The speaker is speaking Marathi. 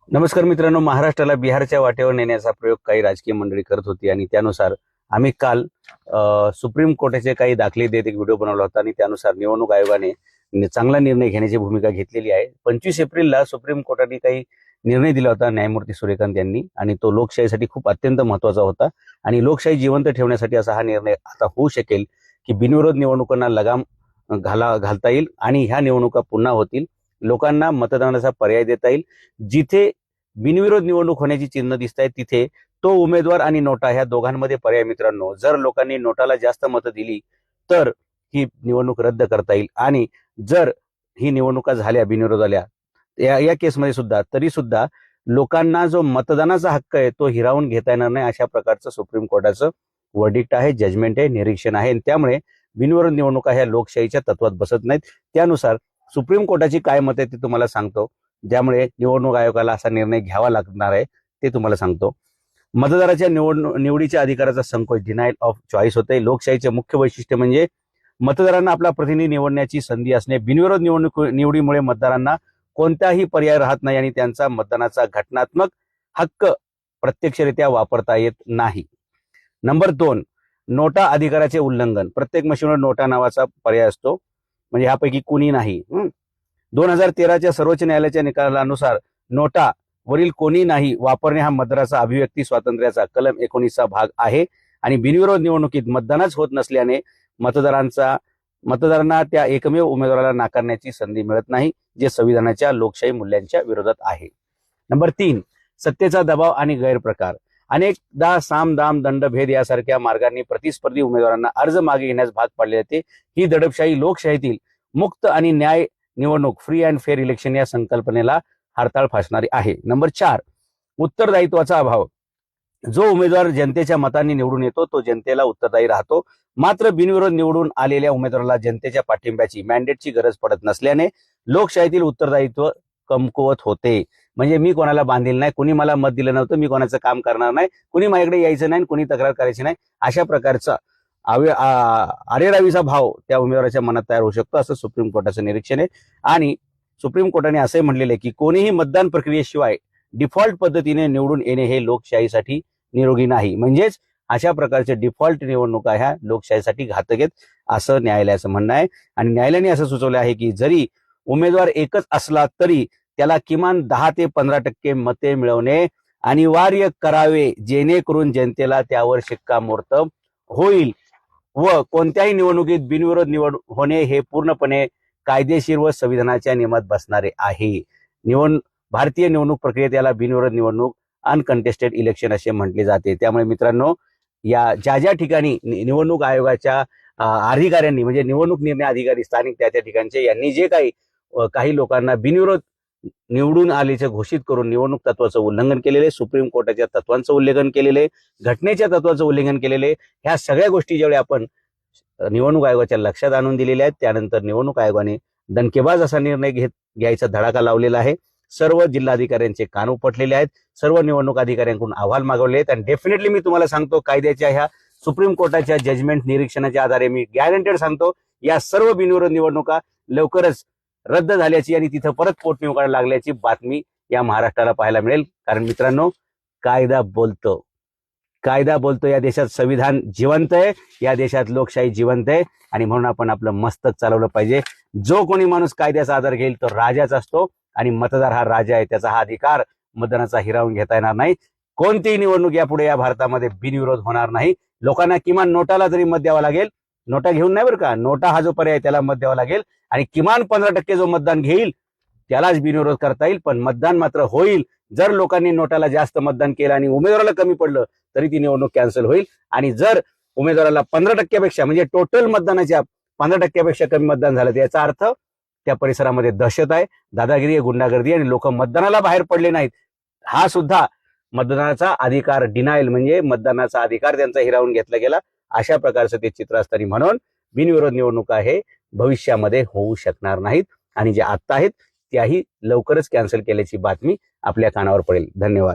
नमस्कार मित्रांनो, महाराष्ट्राला बिहारच्या वाटेवर नेण्याचा प्रयोग काही राजकीय मंडळी करत होती आणि त्यानुसार आम्ही काल सुप्रीम कोर्टाचे काही दाखले देत एक व्हिडिओ बनवला होता आणि त्यानुसार निवडणूक आयोगाने चांगला निर्णय घेण्याची भूमिका घेतलेली आहे। 25 एप्रिलला सुप्रीम कोर्टाने काही निर्णय दिला होता न्यायमूर्ती सूर्यकांत यांनी आणि तो लोकशाहीसाठी खूप अत्यंत महत्वाचा होता आणि लोकशाही जिवंत ठेवण्यासाठी असा हा निर्णय आता होऊ शकेल की बिनविरोध निवडणुकांना लगाम घालता येईल आणि ह्या निवडणुका पुन्हा होतील। लोकांना मतदानाचा पर्याय देता येईल। जिथे बिनविरोध निवडणूक होण्याची चिन्ह दिसत आहेत तिथे तो उमेदवार आणि नोटा ह्या दोघांमध्ये पर्याय मित्रांनो, जर लोकांनी नोटाला जास्त मतं दिली तर ही निवडणूक रद्द करता येईल आणि जर ही निवडणुका झाल्या बिनविरोध आल्या या केसमध्ये सुद्धा तरी सुद्धा लोकांना जो मतदानाचा हक्क आहे तो हिरावून घेता येणार नाही, अशा प्रकारचं सुप्रीम कोर्टाचं वर्डिक्ट आहे, जजमेंट आहे, निरीक्षण आहे। त्यामुळे बिनविरोध निवडणुका ह्या लोकशाहीच्या तत्वात बसत नाहीत। त्यानुसार सुप्रीम कोर्टाची काय मत आहे ते तुम्हाला सांगतो, ज्यामुळे निवडणूक आयोगाला असा निर्णय घ्यावा लागणार आहे ते तुम्हाला सांगतो। मतदाराच्या निवडीच्या अधिकाराचा संकोच, डिनायल ऑफ चॉईस होते। लोकशाहीचे मुख्य वैशिष्ट्य म्हणजे मतदारांना आपला प्रतिनिधी निवडण्याची संधी असणे। बिनविरोध निवडीमुळे मतदारांना कोणताही पर्याय राहत नाही आणि त्यांचा मतदानाचा घटनात्मक हक्क प्रत्यक्षरित्या वापरता येत नाही। नंबर 2, नोटा अधिकाराचे उल्लंघन। प्रत्येक मशीनवर नोटा नावाचा पर्याय असतो, म्हणजे ह्यापैकी कुणी नाही। 2013च्या सर्वोच्च न्यायालयाच्या निकालानुसार नोटा वरील कोणी नाही वापरणे हा मतदाराचा अभिव्यक्ती स्वातंत्र्याचा कलम 19चा भाग आहे आणि बिनविरोध निवडणुकीत मतदानच होत नसल्याने मतदारांना त्या एकमेव उमेदवाराला नाकारण्याची संधी मिळत नाही, जे संविधानाच्या लोकशाही मूल्यांच्या विरोधात आहे। नंबर 3, सत्तेचा दबाव आणि गैरप्रकार। अनेकदा साम दाम दंड भेद यासारख्या मार्गांनी प्रतिस्पर्धी उमेदवारांना अर्ज मागे घेण्यास भाग पाडले जाते। ही दडपशाही लोकशाहीतील मुक्त आणि न्याय निवडणूक, फ्री अँड फेअर इलेक्शन या संकल्पनेला हरताळ फासणारी आहे। नंबर 4, उत्तरदायित्वाचा अभाव। जो उमेदवार जनतेच्या मतांनी निवडून येतो तो जनतेला उत्तरदायी राहतो, मात्र बिनविरोध निवडून आलेल्या उमेदवाराला जनतेच्या पाठिंब्याची, मॅन्डेटची गरज पडत नसल्याने लोकशाहीतील उत्तरदायित्व कमकुवत होते। म्हणजे मी कोणाला बांधील नाही, कुणी मला मत दिलं नव्हतं, मी कोणाचं काम करणार नाही, कुणी माझ्याकडे यायचं नाही, कुणी तक्रार करायची नाही, अशा प्रकारचा आरेरावीचा भाव त्या उमेदवाराच्या मनात तयार होऊ शकतो, असं सुप्रीम कोर्टाचं निरीक्षण आहे। आणि सुप्रीम कोर्टाने असे म्हटलेले की कोणीही मतदान प्रक्रियेशिवाय डिफॉल्ट पद्धतीने निवडून येणे हे लोकशाहीसाठी निरोगी नाही। म्हणजेच अशा प्रकारचे डिफॉल्ट निवडणुका ह्या लोकशाहीसाठी घातक आहेत, असं न्यायालयाचं म्हणणं आहे। आणि न्यायालयाने असं सुचवलं आहे की जरी उमेदवार एकच असला तरी त्याला किमान 10 ते 15% मते मिळवणे अनिवार्य करावे, जेणेकरून जनतेला त्यावर शिक्कामोर्तब होईल व कोणत्याही निवडणुकीत बिनविरोध निवड होणे हे पूर्णपणे कायदेशीर व संविधानाच्या नियमात बसणारे आहे। भारतीय निवडणूक प्रक्रियेत याला बिनविरोध निवडणूक, अनकंटेस्टेड इलेक्शन असे म्हटले जाते। त्यामुळे मित्रांनो, या ज्या ठिकाणी निवडणूक आयोगाच्या अधिकाऱ्यांनी, म्हणजे निवडणूक निर्णय अधिकारी स्थानिक त्या ठिकाणचे, यांनी जे काही लोकांना बिनविरोध निवडून आल्याचे घोषित करून निवडणूक तत्वाचं उल्लंघन केलेले, सुप्रीम कोर्टाच्या तत्वांचं उल्लंघन केलेले, घटनेच्या तत्वाचं उल्लंघन केलेले, ह्या सगळ्या गोष्टी ज्यावेळी आपण निवडणूक आयोगाच्या लक्षात आणून दिलेल्या आहेत, त्यानंतर निवडणूक आयोगाने दणकेबाज असा निर्णय घ्यायचा धडाका लावलेला आहे। सर्व जिल्हाधिकाऱ्यांचे कान उपटलेले आहेत, सर्व निवडणूक अधिकाऱ्यांकडून अहवाल मागवले आहेत आणि डेफिनेटली मी तुम्हाला सांगतो, कायद्याच्या ह्या सुप्रीम कोर्टाच्या जजमेंट निरीक्षणाच्या आधारे मी गॅरंटेड सांगतो, या सर्व बिनविरोध निवडणुका लवकरच रद्द झाल्याची आणि तिथं परत पोटनिवडणुका लागल्याची बातमी या महाराष्ट्राला पाहायला मिळेल। कारण मित्रांनो, कायदा बोलतो, या देशात संविधान जिवंत आहे, या देशात लोकशाही जिवंत आहे आणि म्हणून आपण आपलं मस्तक चालवलं पाहिजे। जो कोणी माणूस कायद्याचा आधार घेईल तो राजाच असतो आणि मतदार हा राजा आहे, त्याचा हा अधिकार मतदानाचा हिरावून घेता येणार नाही। कोणतीही निवडणूक यापुढे या भारतामध्ये बिनविरोध होणार नाही। लोकांना किमान नोटाला जरी मत द्यावं लागेल, नोटा घेऊन नाही बरं का, नोटा हा जो पर्याय त्याला मत द्यावं लागेल आणि किमान 15% जो मतदान घेईल त्यालाच बिनविरोध करता येईल, पण मतदान मात्र होईल। जर लोकांनी नोटाला जास्त मतदान केलं आणि उमेदवाराला कमी पडलं तरी ती निवडणूक कॅन्सल होईल आणि जर उमेदवाराला 15% म्हणजे टोटल मतदानाच्या 15% कमी मतदान झालं, याचा अर्थ त्या परिसरामध्ये दहशत आहे, दादागिरी आहे, गुंडागर्दी आणि लोक मतदानाला बाहेर पडले नाहीत, हा सुद्धा मतदानाचा अधिकार डिनायल, म्हणजे मतदानाचा अधिकार त्यांचा हिरावून घेतला गेला, अशा प्रकारचं ते चित्र असताना म्हणून बिनविरोध निवडणुका हे भविष्यामध्ये होऊ शकणार नाहीत आणि जे आता आहेत त्याही लवकरच कॅन्सल केल्याची बातमी आपल्या कानावर पडेल। धन्यवाद।